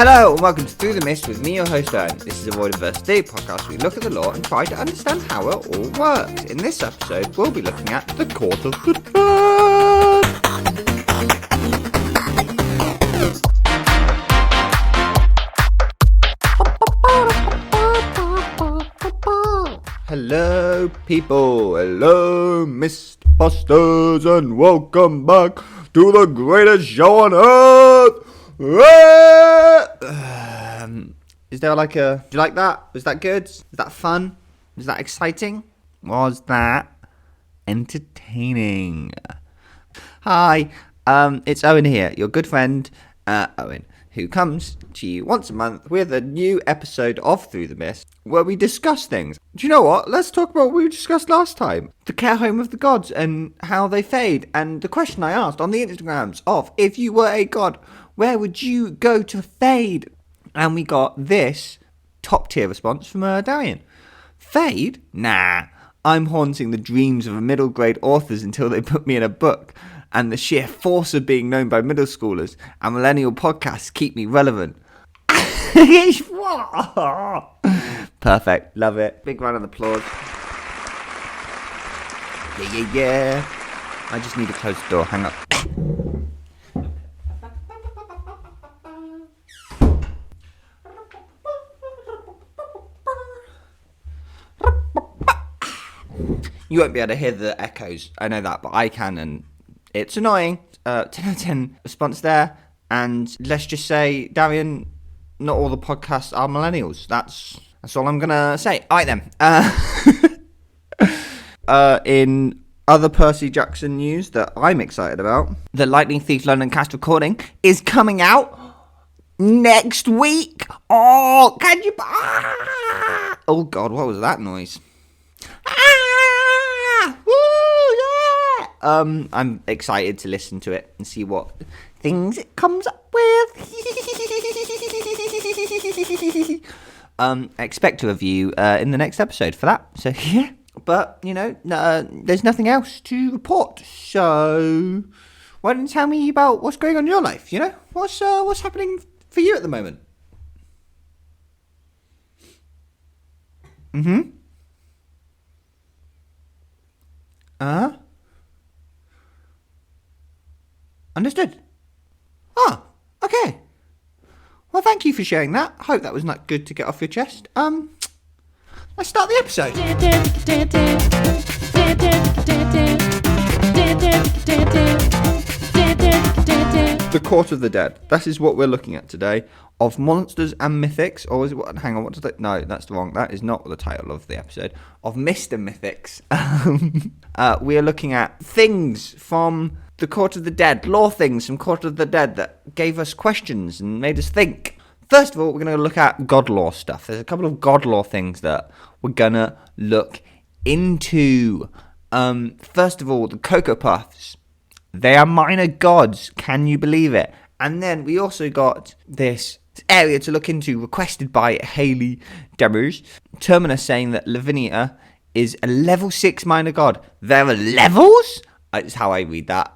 Hello and welcome to Through the Mist with me, your host, Owen. This is a Void University podcast where we look at the law and try to understand how it all works. In this episode, we'll be looking at the Court of the Dead. Hello, people. Hello, Mistbusters, and welcome back to the greatest show on earth. Is there like a... Do you like that? Was that good? Was that fun? Was that exciting? Was that entertaining? Hi, it's Owen here, your good friend, Owen, who comes to you once a month with a new episode of Through the Mist, where we discuss things. Do you know what? Let's talk about what we discussed last time. The care home of the gods and how they fade. And the question I asked on the Instagrams of, if you were a god, where would you go to fade? And we got this top tier response from Darian. Fade? Nah. I'm haunting the dreams of middle grade authors until they put me in a book. And the sheer force of being known by middle schoolers and millennial podcasts keep me relevant. Perfect. Love it. Big round of applause. Yeah. I just need to close the door. Hang up. You won't be able to hear the echoes. I know that, but I can, and it's annoying. 10 out of 10 response there. And let's just say, Darian, not all the podcasts are millennials. That's all I'm going to say. All right, then. In other Percy Jackson news that I'm excited about, the Lightning Thief London cast recording is coming out next week. Oh, can you... Oh, God, what was that noise? I'm excited to listen to it and see what things it comes up with. Expect a review in the next episode for that. So yeah, but you know, there's nothing else to report. So why don't you tell me about what's going on in your life? You know, what's happening for you at the moment? Understood. Oh, okay. Well, thank you for sharing that. I hope that was not good to get off your chest. Let's start the episode. The Court of the Dead. That is what we're looking at today. Of Monsters and Mythics, or is it what? Hang on, what did I? No, that's wrong. That is not the title of the episode. Of Mist and Mythics. We are looking at things from the Court of the Dead, lore things from Court of the Dead that gave us questions and made us think. First of all, we're going to look at god lore stuff. There's a couple of god lore things that we're going to look into. First of all, the Cocoa Puffs. They are minor gods. Can you believe it? And then we also got this area to look into requested by Haley Demers. Terminus saying that Lavinia is a level 6 minor god. There are levels? That's how I read that.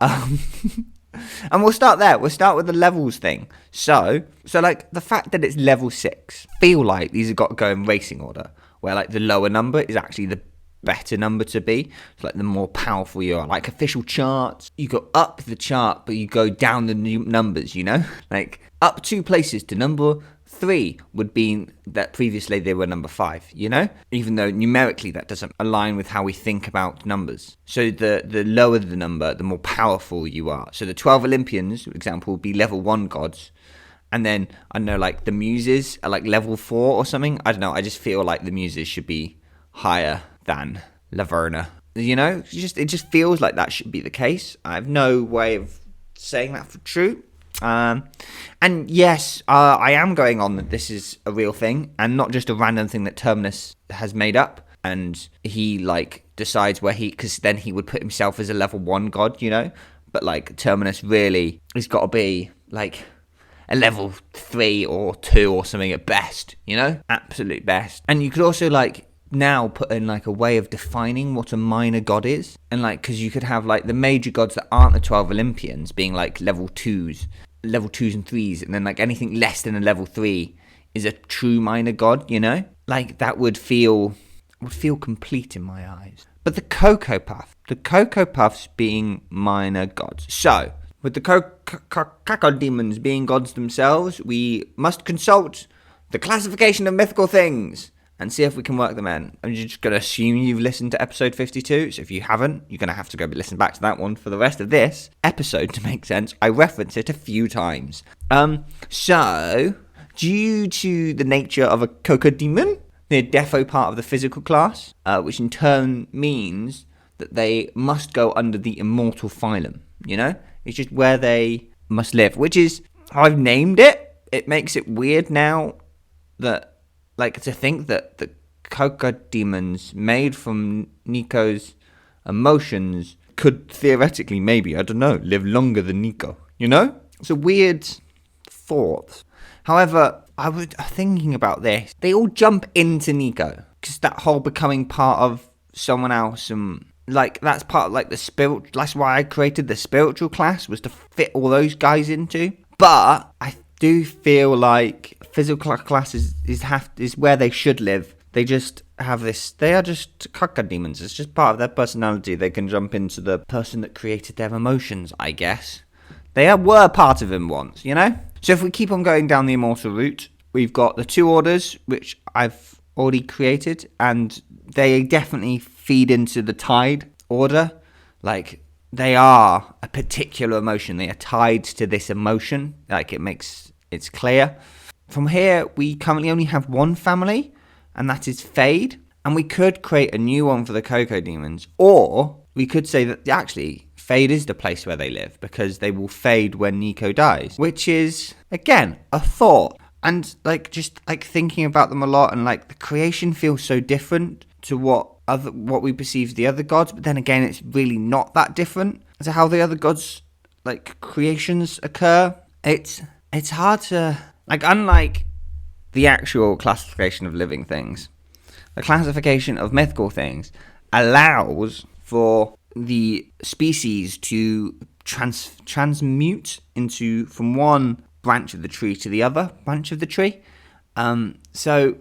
And we'll start there. We'll start with the levels thing. So like the fact that it's level 6, feel like these have got to go in racing order, where like the lower number is actually the better number to be. It's like the more powerful you are. Like official charts, you go up the chart, but you go down the numbers, you know? Like up 2 places to number 3 would be that previously they were number 5, you know? Even though numerically that doesn't align with how we think about numbers. So the lower the number, the more powerful you are. So the 12 Olympians, for example, would be level 1 gods. And then, I don't know, like the Muses are like level 4 or something. I don't know, I just feel like the Muses should be higher than Laverna. You know, it just feels like that should be the case. I have no way of saying that for true. And yes, I am going on that this is a real thing and not just a random thing that Terminus has made up. And he like decides where because then he would put himself as a level 1 god, you know. But like Terminus really has got to be like a level 3 or 2 or something at best, you know, absolute best. And you could also like now put in like a way of defining what a minor god is, and like because you could have like the major gods that aren't the 12 Olympians being like level 2s, level 2s and 3s, and then like anything less than a level 3 is a true minor god, you know? Like that would feel complete in my eyes. But the Cocoa Puffs being minor gods. So, with the Cacodemons being gods themselves, we must consult the classification of mythical things and see if we can work them in. I'm just going to assume you've listened to episode 52, so if you haven't, you're going to have to go listen back to that one for the rest of this episode to make sense. I reference it a few times. So, due to the nature of a Cacodemon, they're defo part of the physical class, which in turn means that they must go under the immortal phylum, you know? It's just where they must live, which is how I've named it. It makes it weird now that, like, to think that the Cacodemons made from Nico's emotions could theoretically, maybe, I don't know, live longer than Nico, you know? It's a weird thought. However, I was thinking about this. They all jump into Nico, because that whole becoming part of someone else, and like that's part of like the spiritual. That's why I created the spiritual class, was to fit all those guys into. But I do feel like physical class is where they should live. They just have this. They are just Cacodemons. It's just part of their personality. They can jump into the person that created their emotions, I guess. They were part of him once, you know? So if we keep on going down the immortal route, we've got the 2 orders, which I've already created, and they definitely feed into the tide order. Like, they are a particular emotion. They are tied to this emotion. Like, it's clear. From here, we currently only have one family, and that is Fade. And we could create a new one for the Cacodemons, or we could say that actually Fade is the place where they live, because they will fade when Nico dies, which is, again, a thought. And like just like thinking about them a lot, and like the creation feels so different to what we perceive the other gods, but then again it's really not that different to how the other gods like creations occur. It's hard to like, unlike the actual classification of living things, the classification of mythical things allows for the species to transmute into from one branch of the tree to the other branch of the tree. So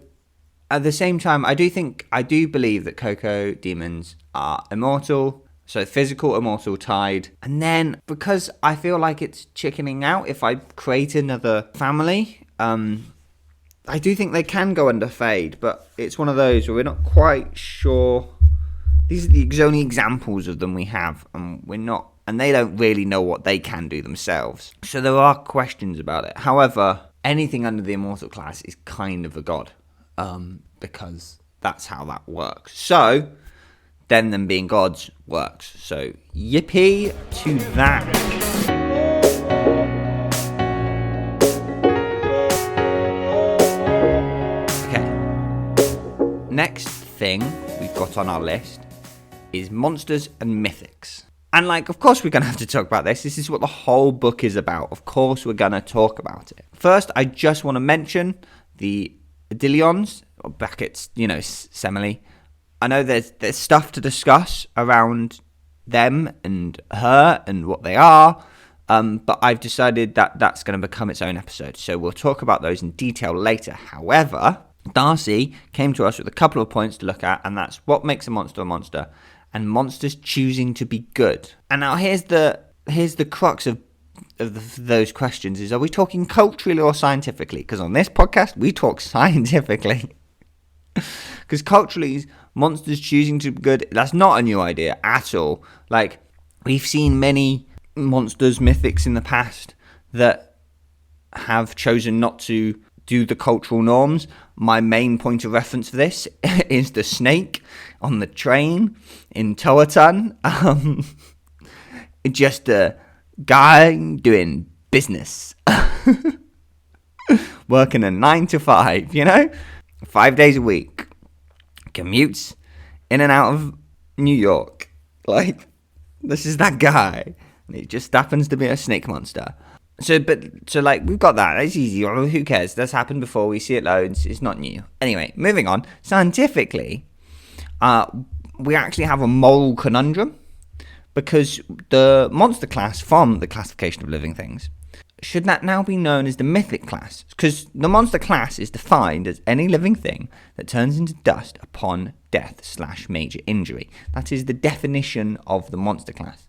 at the same time, I do believe that Cacodemons are immortal, so physical, immortal, tied. And then because I feel like it's chickening out if I create another family, I do think they can go under Fade, but it's one of those where we're not quite sure. These are the only examples of them we have, and they don't really know what they can do themselves. So there are questions about it. However, anything under the immortal class is kind of a god, because that's how that works. So then them being gods works. So yippee to that. Okay. Next thing we've got on our list is monsters and mythics. And like, of course we're going to have to talk about this. This is what the whole book is about. Of course we're going to talk about it. First, I just want to mention the Dillions, or brackets, Semele. I know there's stuff to discuss around them and her and what they are, but I've decided that that's going to become its own episode. So we'll talk about those in detail later. However, Darcy came to us with a couple of points to look at, and that's what makes a monster, and monsters choosing to be good. And now here's the crux of those questions: is, are we talking culturally or scientifically? Because on this podcast we talk scientifically. Because culturally, monsters choosing to be good, that's not a new idea at all. Like, we've seen many monsters, mythics in the past that have chosen not to do the cultural norms. My main point of reference for this is the snake on the train in Toatan. Just a guy doing business. Working a 9 to 5, 5 days a week. Commutes in and out of New York. Like, this is that guy. And it just happens to be a snake monster. So we've got that. It's easy. Who cares? That's happened before. We see it loads. It's not new. Anyway, moving on. Scientifically, we actually have a moral conundrum, because the monster class from the classification of living things should that now be known as the mythic class? Because the monster class is defined as any living thing that turns into dust upon death/major injury. That is the definition of the monster class.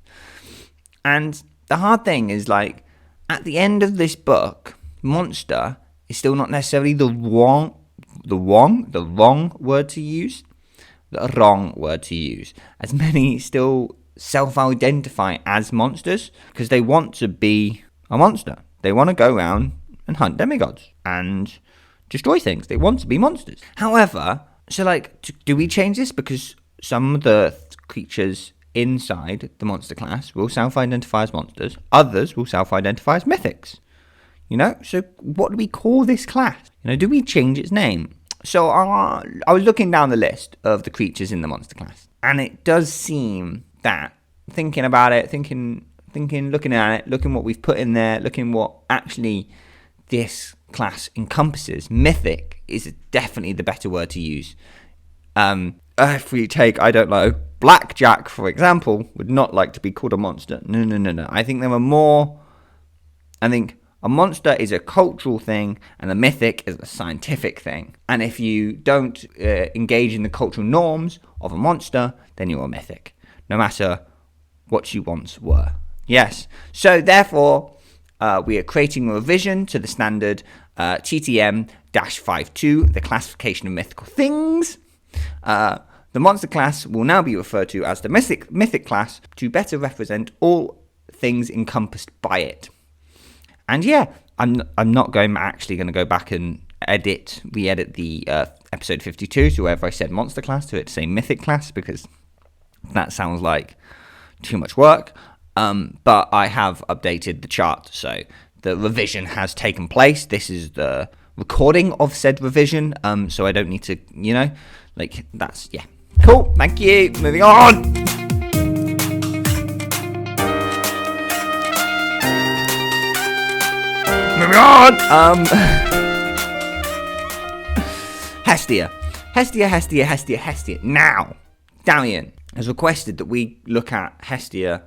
And the hard thing is, like, at the end of this book, monster is still not necessarily the wrong word to use. The wrong word to use. As many still self-identify as monsters because they want to be a monster. They want to go around and hunt demigods and destroy things. They want to be monsters. However, so like, do we change this? Because some of the creatures inside the monster class will self-identify as monsters. Others will self-identify as mythics. You know, so what do we call this class? You know, do we change its name? So I was looking down the list of the creatures in the monster class, and it does seem that thinking about it, looking at it, looking what we've put in there, looking what actually this class encompasses, mythic is definitely the better word to use. If we take, I don't know, Blackjack, for example, would not like to be called a monster. No. I think a monster is a cultural thing, and a mythic is a scientific thing. And if you don't engage in the cultural norms of a monster, then you're a mythic, no matter what you once were. Yes. So therefore, we are creating a revision to the standard TTM-52, the classification of mythical things. The monster class will now be referred to as the mythic class to better represent all things encompassed by it. And yeah, I'm not actually going to go back and re-edit the episode 52 to wherever I said monster class to it to say mythic class, because that sounds like too much work. But I have updated the chart, so the revision has taken place. This is the recording of said revision, so I don't need to, that's, yeah. Cool, thank you, moving on! Moving on! Hestia. Now, Darian has requested that we look at Hestia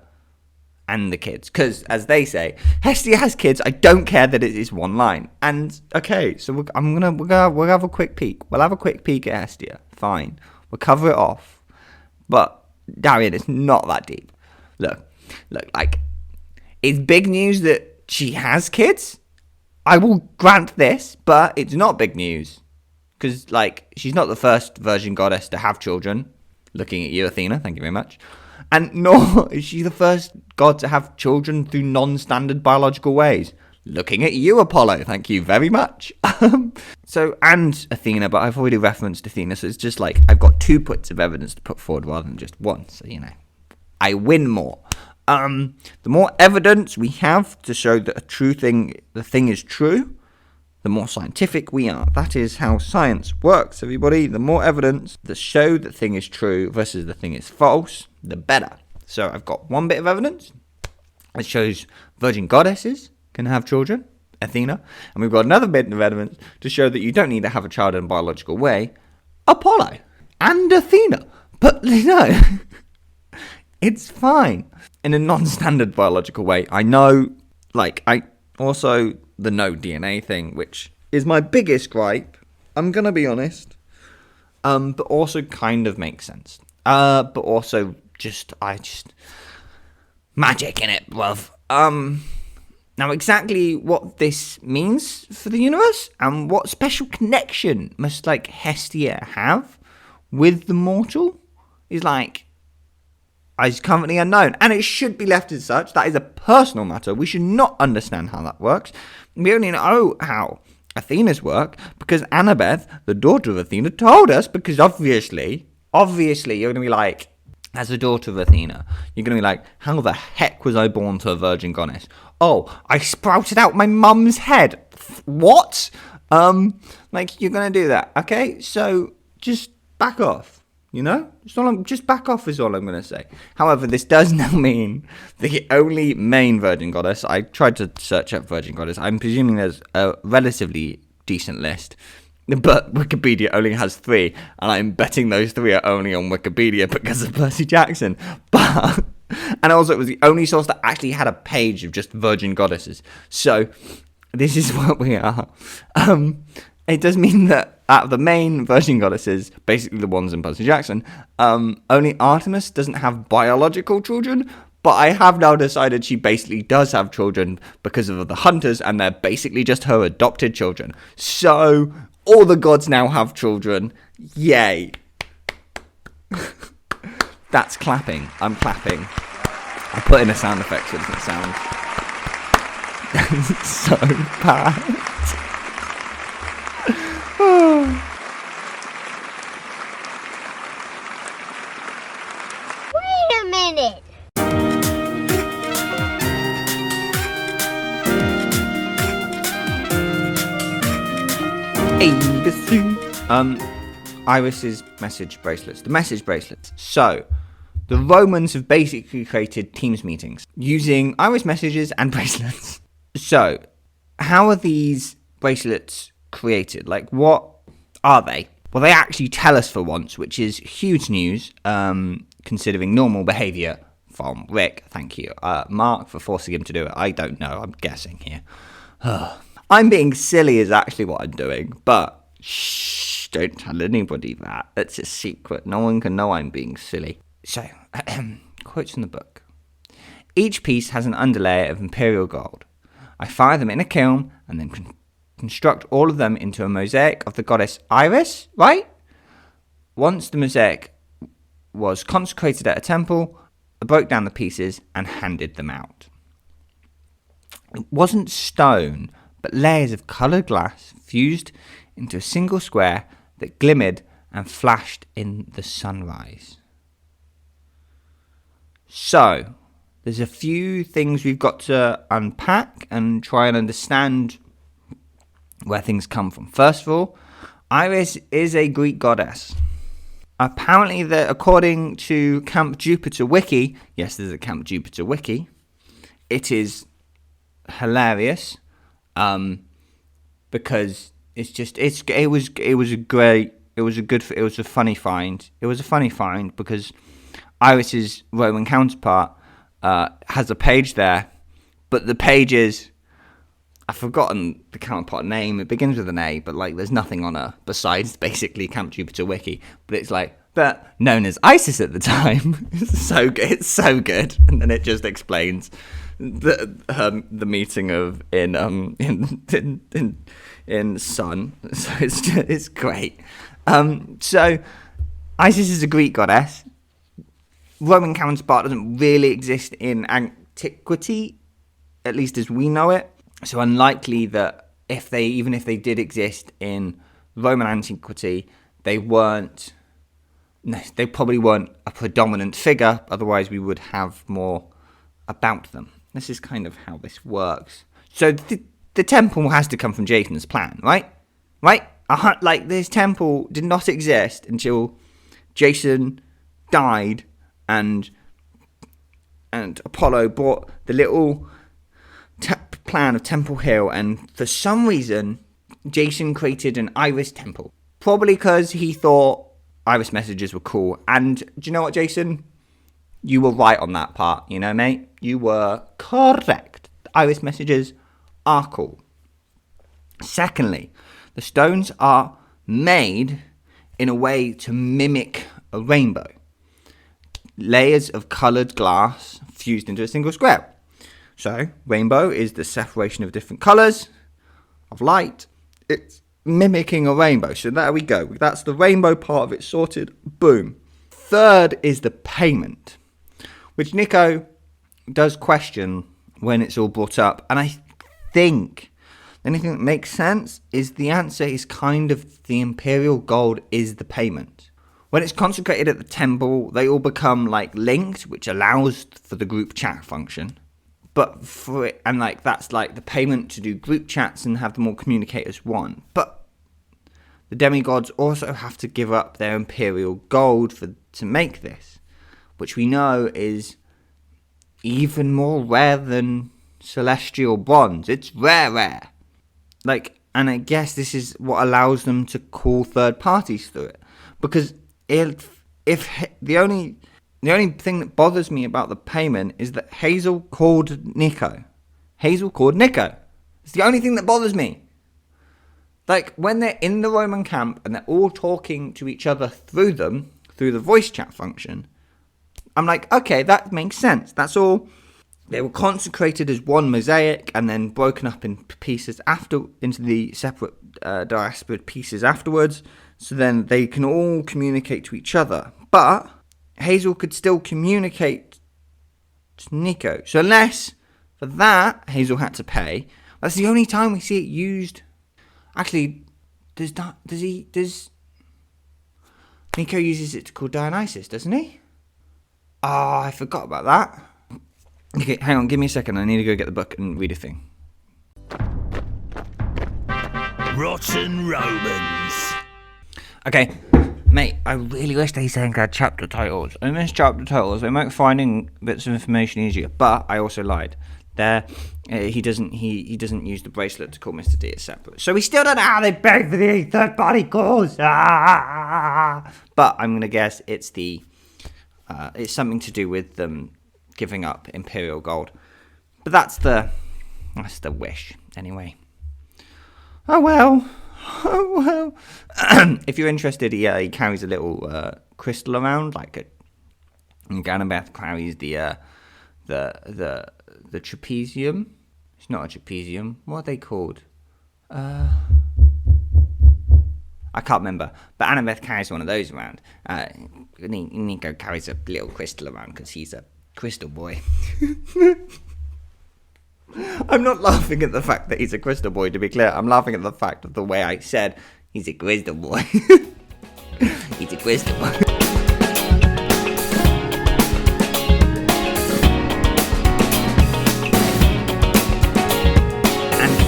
and the kids, because as they say, Hestia has kids. I don't care that it is one line. And okay, so we'll have a quick peek. We'll have a quick peek at Hestia. Fine, we'll cover it off. But Darian, it's not that deep. Look, like, it's big news that she has kids. I will grant this, but it's not big news, because like, she's not the first virgin goddess to have children. Looking at you, Athena, thank you very much. And nor is she the first god to have children through non-standard biological ways. Looking at you, Apollo, thank you very much. And Athena, but I've already referenced Athena, so it's just like, I've got 2 bits of evidence to put forward rather than just one, so I win more. The more evidence we have to show that the thing is true, the more scientific we are. That is how science works, everybody. The more evidence that show the thing is true versus the thing is false, the better. So I've got 1 bit of evidence that shows virgin goddesses can have children, Athena. And we've got another bit of evidence to show that you don't need to have a child in a biological way, Apollo and Athena. But, it's fine. In a non-standard biological way. I know, the no DNA thing, which is my biggest gripe, I'm gonna be honest, but also kind of makes sense. But also I just magic in it, bruv. Now exactly what this means for the universe and what special connection must Hestia have with the mortal is currently unknown, and it should be left as such. That is a personal matter. We should not understand how that works. We only know how Athena's work because Annabeth, the daughter of Athena, told us, because obviously you're going to be like, as a daughter of Athena, you're going to be like, how the heck was I born to a virgin goddess? Oh, I sprouted out my mum's head. What? You're going to do that, okay? So just back off. Just back off is all I'm going to say. However, this does now mean the only main virgin goddess. I tried to search up virgin goddess. I'm presuming there's a relatively decent list, but Wikipedia only has 3, and I'm betting those 3 are only on Wikipedia because of Percy Jackson. But And also, it was the only source that actually had a page of just virgin goddesses. So, this is what we are. It does mean that out of the main virgin goddesses, basically the ones in Percy Jackson, only Artemis doesn't have biological children. But I have now decided she basically does have children because of the hunters, and they're basically just her adopted children. So, all the gods now have children. Yay. That's clapping. I'm clapping. I put in a sound effect so it doesn't sound so bad. Wait a minute. Iris's message bracelets. The message bracelets. So, the Romans have basically created Teams meetings using Iris messages and bracelets. So, how are these bracelets created? Like, what are they? Well, they actually tell us for once, which is huge news, considering normal behaviour from Rick. Thank you, Mark, for forcing him to do it. I don't know. I'm guessing here. I'm being silly is actually what I'm doing, but shh, don't tell anybody that. That's a secret. No one can know I'm being silly. So, quotes from the book. Each piece has an underlayer of imperial gold. I fire them in a kiln and then construct all of them into a mosaic of the goddess Iris, right? Once the mosaic was consecrated at a temple, I broke down the pieces and handed them out. It wasn't stone, but layers of coloured glass fused into a single square that glimmered and flashed in the sunrise. So, there's a few things we've got to unpack and try and understand where things come from. First of all, Iris is a Greek goddess. Apparently, according to Camp Jupiter Wiki, yes, there's a Camp Jupiter Wiki, it is hilarious, because it was a funny find. It was a funny find because Iris's Roman counterpart has a page there, but the page is, I've forgotten the counterpart name. It begins with an A, but like there's nothing on her besides basically Camp Jupiter Wiki. But it's like, but known as Isis at the time. It's so good. It's so good, and then it just explains the meeting of in Sun. So it's great. So Isis is a Greek goddess. Roman counterpart doesn't really exist in antiquity, at least as we know it. So unlikely that even if they did exist in Roman antiquity, they probably weren't a predominant figure. Otherwise, we would have more about them. This is kind of how this works. So the temple has to come from Jason's plan, right? Right? Like this temple did not exist until Jason died, and Apollo brought the little plan of Temple Hill, and for some reason, Jason created an Iris temple. Probably because he thought Iris messages were cool. And do you know what, Jason? You were right on that part, mate? You were correct. The Iris messages are cool. Secondly, the stones are made in a way to mimic a rainbow. Layers of coloured glass fused into a single square. So, rainbow is the separation of different colours of light. It's mimicking a rainbow. So there we go. That's the rainbow part of it sorted. Boom. Third is the payment, which Nico does question when it's all brought up. And I think the only thing that makes sense is the answer is kind of the imperial gold is the payment. When it's consecrated at the temple, they all become like linked, which allows for the group chat function. But that's like the payment to do group chats and have them all communicate as one. But the demigods also have to give up their imperial gold to make this, which we know is even more rare than celestial bronze. It's rare. And I guess this is what allows them to call third parties through it. Because if the only The only thing that bothers me about the payment is that Hazel called Nico. Hazel called Nico. It's the only thing that bothers me. Like, when they're in the Roman camp and they're all talking to each other through the voice chat function, I'm like, okay, that makes sense. That's all. They were consecrated as one mosaic and then broken up in pieces into the separate diaspora pieces afterwards. So then they can all communicate to each other. But Hazel could still communicate to Nico. So unless for that Hazel had to pay, that's the only time we see it used. Actually, does Nico uses it to call Dionysus, doesn't he? Oh, I forgot about that. Okay, hang on, give me a second. I need to go get the book and read a thing. Rotten Romans. Okay, mate, I really wish they had chapter titles. I miss chapter titles. They make finding bits of information easier, but I also lied. He doesn't use the bracelet to call Mr. D as separate. So we still don't know how they pay for the third-party calls. But I'm going to guess it's something to do with them giving up Imperial Gold. But that's the wish, anyway. Oh well. If you're interested, he carries a little crystal around, like Ganabeth carries the trapezium. It's not a trapezium. What are they called? I can't remember. But Annabeth carries one of those around. Nico carries a little crystal around because he's a crystal boy. I'm not laughing at the fact that he's a crystal boy, to be clear. I'm laughing at the fact of the way I said he's a crystal boy. He's a crystal boy.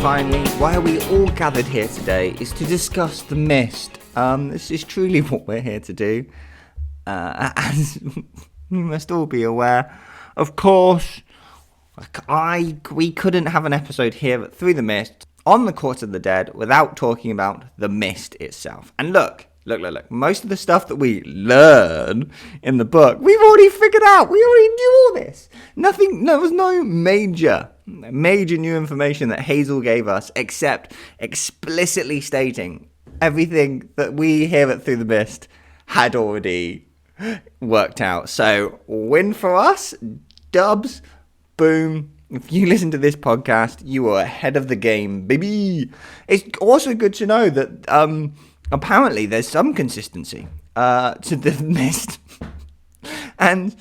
Finally, why are we all gathered here today is to discuss the Mist. This is truly what we're here to do. As you must all be aware, of course, we couldn't have an episode here at Through the Mist on the Court of the Dead without talking about the Mist itself. And look. Most of the stuff that we learn in the book, we've already figured out. We already knew all this. There was no major new information that Hazel gave us, except explicitly stating everything that we here at Through the Mist had already worked out. So, win for us, dubs, boom. If you listen to this podcast, you are ahead of the game, baby. It's also good to know that apparently there's some consistency to the Mist. and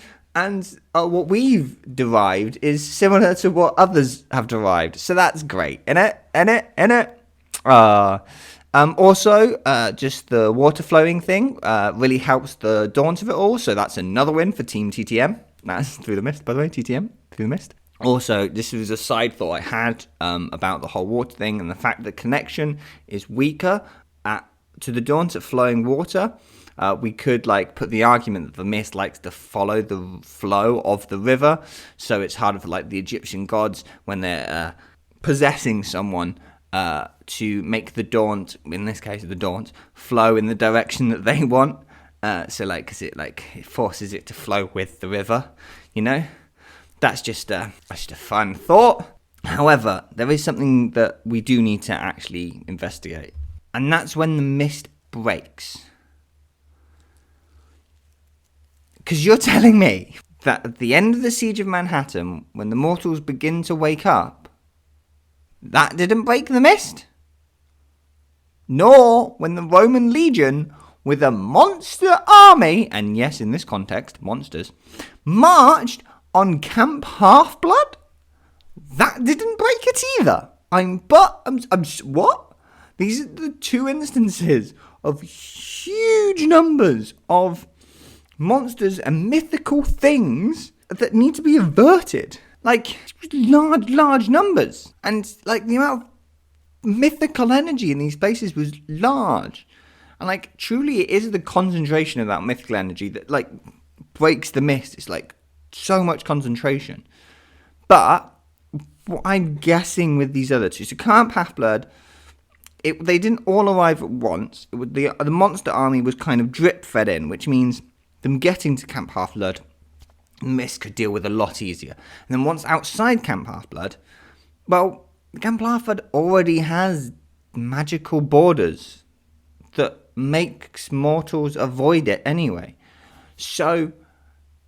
what we've derived is similar to what others have derived. So that's great. Innit? Also, just the water flowing thing really helps the daunt of it all. So that's another win for Team TTM. That's Through the Mist, by the way, TTM, Through the Mist. Also, this was a side thought I had about the whole water thing and the fact that connection is weaker to the daunt at flowing water. We could put the argument that the Mist likes to follow the flow of the river, so it's harder for the Egyptian gods when they're possessing someone to make the daunt, in this case the daunt, flow in the direction that they want. Because it forces it to flow with the river, That's just a fun thought. However, there is something that we do need to actually investigate. And that's when the Mist breaks. Because you're telling me that at the end of the Siege of Manhattan, when the mortals begin to wake up, that didn't break the Mist? Nor when the Roman legion, with a monster army, and yes, in this context, monsters, marched on Camp Half-Blood? That didn't break it either. What? These are the two instances of huge numbers of monsters and mythical things that need to be averted. Large numbers. And, the amount of mythical energy in these places was large. And, truly it is the concentration of that mythical energy that, breaks the Mist. It's, so much concentration. But what I'm guessing with these other two, so Camp Half-Blood, they didn't all arrive at once. The monster army was kind of drip-fed in, which means them getting to Camp Half-Blood Mist could deal with a lot easier. And then once outside Camp Half-Blood, well, Camp Half-Blood already has magical borders that makes mortals avoid it anyway. So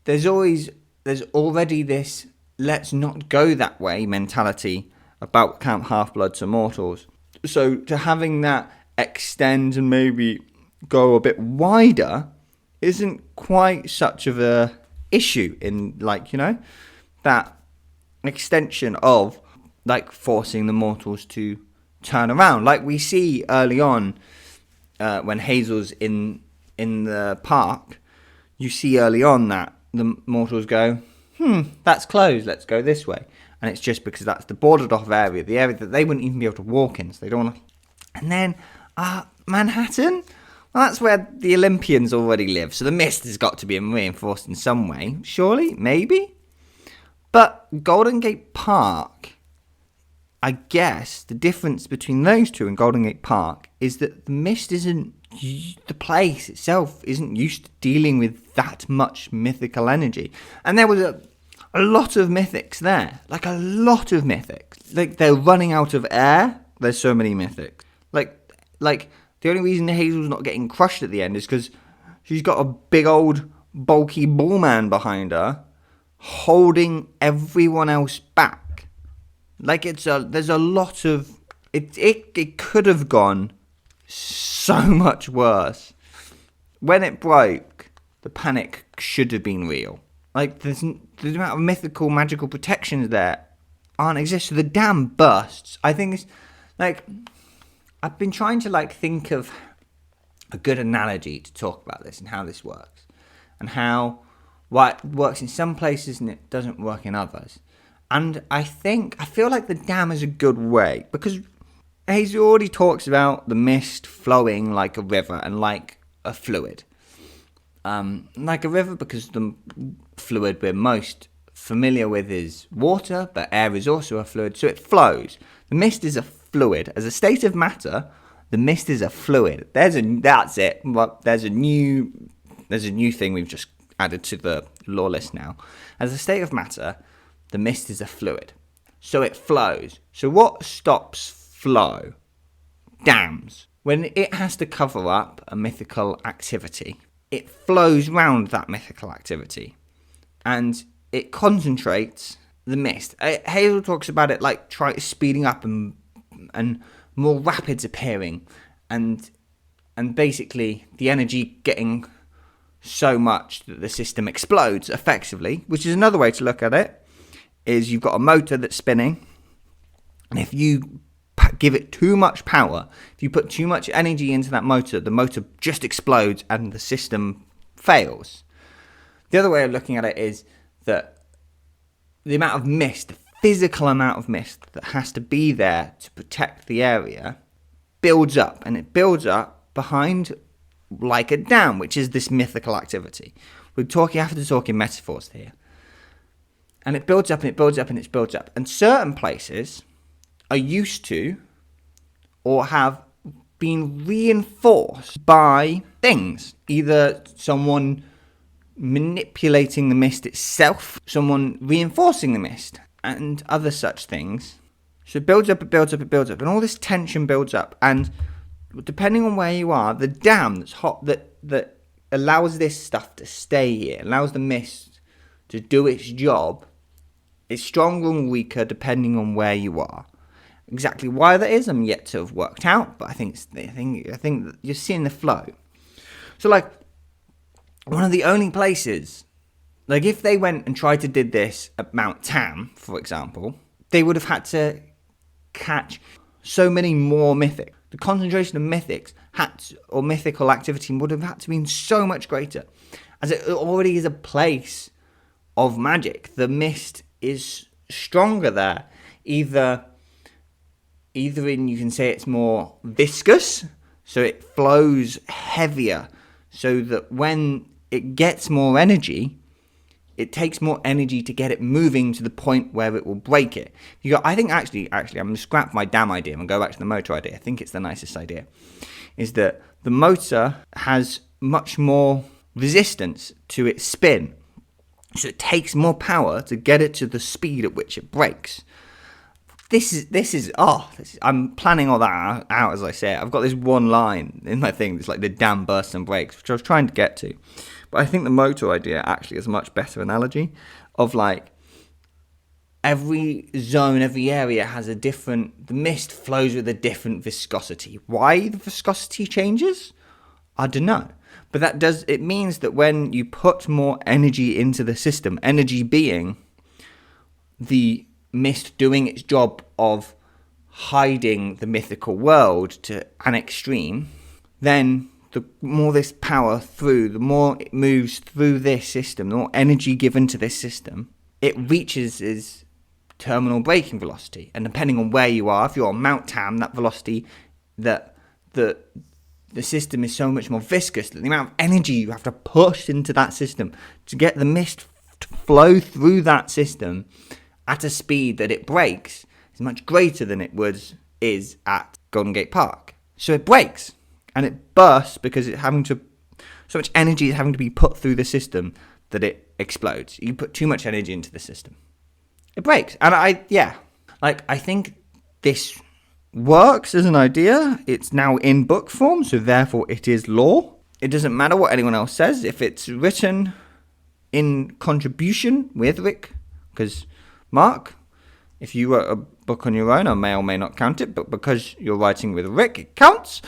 there's already this let's not go that way mentality about Camp Half-Blood to mortals. So to having that extend and maybe go a bit wider isn't quite such of a issue in, like, you know, that extension of like forcing the mortals to turn around, like we see early on when Hazel's in the park. You see early on that the mortals go, that's closed, let's go this way. And it's just because that's the bordered off area, the area that they wouldn't even be able to walk in, so they don't want to. And then Manhattan, well, that's where the Olympians already live, so the Mist has got to be reinforced in some way, surely, maybe. But Golden Gate Park, I guess the difference between those two and Golden Gate Park is that the Mist isn't, the place itself isn't used to dealing with that much mythical energy. And there was a lot of mythics there, like a lot of mythics. Like they're running out of air. There's so many mythics. Like the only reason Hazel's not getting crushed at the end is because she's got a big old bulky bull man behind her, holding everyone else back. Like there's a lot of it could have gone so much worse. When it broke, the panic should have been real. Like the amount of mythical magical protections there aren't exist. So the dam bursts. I think it's like I've been trying to like think of a good analogy to talk about this and how this works, and why it works in some places and it doesn't work in others. And I feel like the dam is a good way, because Hazel already talks about the Mist flowing like a river and like a fluid. Like a river because the fluid we're most familiar with is water, but air is also a fluid, so it flows. The Mist is a fluid. As a state of matter, the Mist is a fluid. There's a new thing we've just added to the lore list now. As a state of matter, the Mist is a fluid, so it flows. So what stops flow? Dams. When it has to cover up a mythical activity, it flows round that mythical activity, and it concentrates the Mist. Hazel talks about it like speeding up and more rapids appearing, and basically the energy getting so much that the system explodes effectively, which is another way to look at it. Is you've got a motor that's spinning, and if you give it too much power, if you put too much energy into that motor, the motor just explodes and the system fails. The other way of looking at it is that the amount of mist, the physical amount of mist that has to be there to protect the area, builds up, and it builds up behind like a dam, which is this mythical activity. You have to talk in metaphors here. And it builds up and it builds up and it builds up. And certain places are used to or have been reinforced by things. Either someone manipulating the mist itself, someone reinforcing the mist, and other such things. So it builds up, it builds up, it builds up, and all this tension builds up. And depending on where you are, the dam that's hot, that allows this stuff to stay here, allows the mist to do its job, is stronger and weaker depending on where you are. Exactly why that is, I'm yet to have worked out, but I think that you're seeing the flow. So, like, one of the only places, like, if they went and tried to did this at Mount Tam, for example, they would have had to catch so many more mythics. The concentration of mythics or mythical activity would have had to be so much greater, as it already is a place of magic. The mist is stronger there, either in, you can say it's more viscous, so it flows heavier, so that when it gets more energy, it takes more energy to get it moving to the point where it will break it. I think actually, I'm going to scrap my dam idea and go back to the motor idea. I think it's the nicest idea, is that the motor has much more resistance to its spin. So it takes more power to get it to the speed at which it breaks. I'm planning all that out as I say it. I've got this one line in my thing that's like the dam bursts and breaks, which I was trying to get to. But I think the motor idea actually is a much better analogy of like every zone, every area has a different, the mist flows with a different viscosity. Why the viscosity changes? I don't know. But it means that when you put more energy into the system, energy being the mist doing its job of hiding the mythical world to an extreme, then the more this power the more it moves through this system, the more energy given to this system, it reaches its terminal breaking velocity. And depending on where you are, if you're on Mount Tam, that velocity, that the system is so much more viscous that the amount of energy you have to push into that system to get the mist to flow through that system at a speed that it breaks is much greater than is at Golden Gate Park. So it breaks and it bursts because so much energy is having to be put through the system that it explodes. You put too much energy into the system, it breaks. And I think this works as an idea. It's now in book form, so therefore it is law. It doesn't matter what anyone else says. If it's written in contribution with Rick, because Mark, if you wrote a book on your own, I may or may not count it, but because you're writing with Rick, it counts.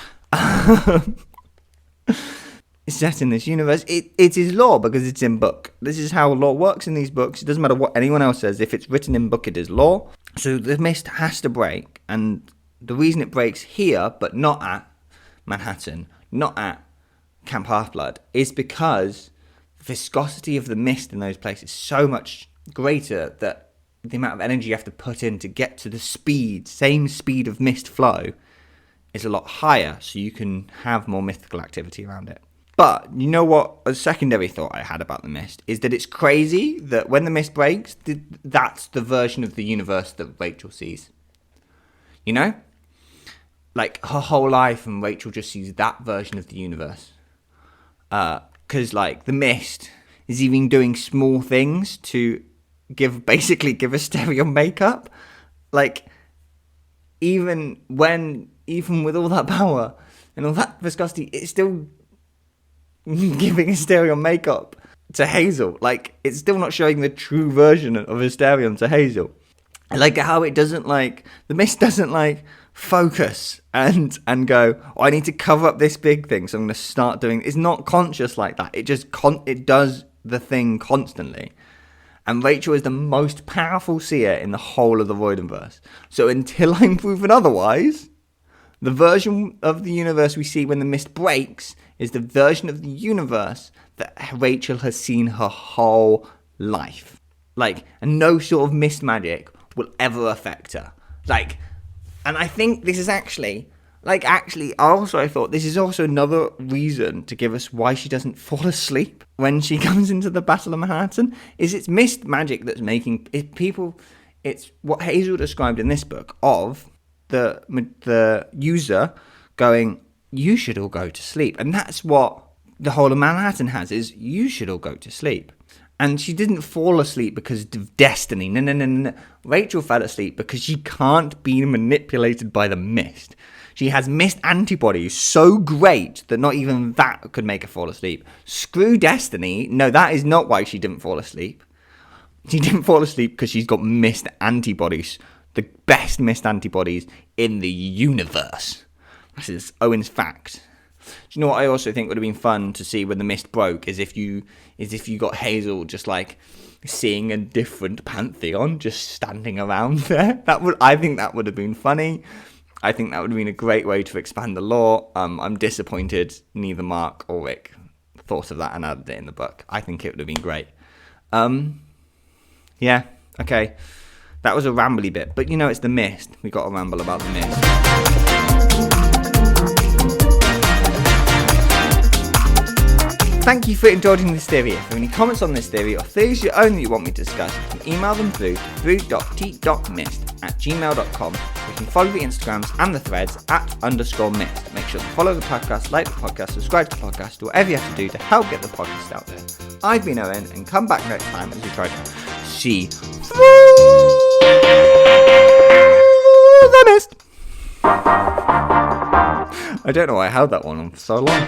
It's set in this universe. It is law because it's in book. This is how law works in these books. It doesn't matter what anyone else says. If it's written in book, it is law. So the mist has to break, and the reason it breaks here, but not at Manhattan, not at Camp Half-Blood, is because the viscosity of the mist in those places is so much greater that the amount of energy you have to put in to get to the same speed of mist flow is a lot higher, so you can have more mythical activity around it. But you know what? A secondary thought I had about the mist is that it's crazy that when the mist breaks, that's the version of the universe that Rachel sees. You know? Like, her whole life, and Rachel just sees that version of the universe. Because, like, the mist is even doing small things to give Asterion makeup. Like, even with all that power and all that viscosity, it's still giving Asterion makeup to Hazel. Like, it's still not showing the true version of Asterion to Hazel. I like how it doesn't, like, the mist doesn't, like, focus and go, I need to cover up this big thing, so I'm going to start doing. It's not conscious like that. It just it does the thing constantly. And Rachel is the most powerful seer in the whole of the Voidenverse. So until I'm proven otherwise, the version of the universe we see when the mist breaks is the version of the universe that Rachel has seen her whole life. Like, and no sort of mist magic will ever affect her. Like, and I think this is I thought this is also another reason to give us why she doesn't fall asleep when she comes into the Battle of Manhattan. Is it's mist magic that's making people. It's what Hazel described in this book of the user going, you should all go to sleep, and that's what the whole of Manhattan has. Is you should all go to sleep. And she didn't fall asleep because of destiny. No. Rachel fell asleep because she can't be manipulated by the mist. She has mist antibodies so great that not even that could make her fall asleep. Screw destiny. No, that is not why she didn't fall asleep. She didn't fall asleep because she's got mist antibodies. The best mist antibodies in the universe. This is Owen's fact. Do you know what I also think would have been fun to see when the mist broke? Is if you got Hazel just like seeing a different pantheon just standing around there. I think that would have been funny. I think that would have been a great way to expand the lore. I'm disappointed neither Mark or Rick thought of that and added it in the book. I think it would have been great. Yeah, okay. That was a rambly bit, but you know it's the mist. We got to ramble about the mist. Thank you for indulging this theory. If you have any comments on this theory or theories of your own that you want me to discuss, you can email them through to brew.t.mist@gmail.com. You can follow the Instagrams and the threads at _mist. Make sure to follow the podcast, like the podcast, subscribe to the podcast, do whatever you have to do to help get the podcast out there. I've been Owen, and come back next time as we try to see through the mist. I don't know why I held that one on for so long.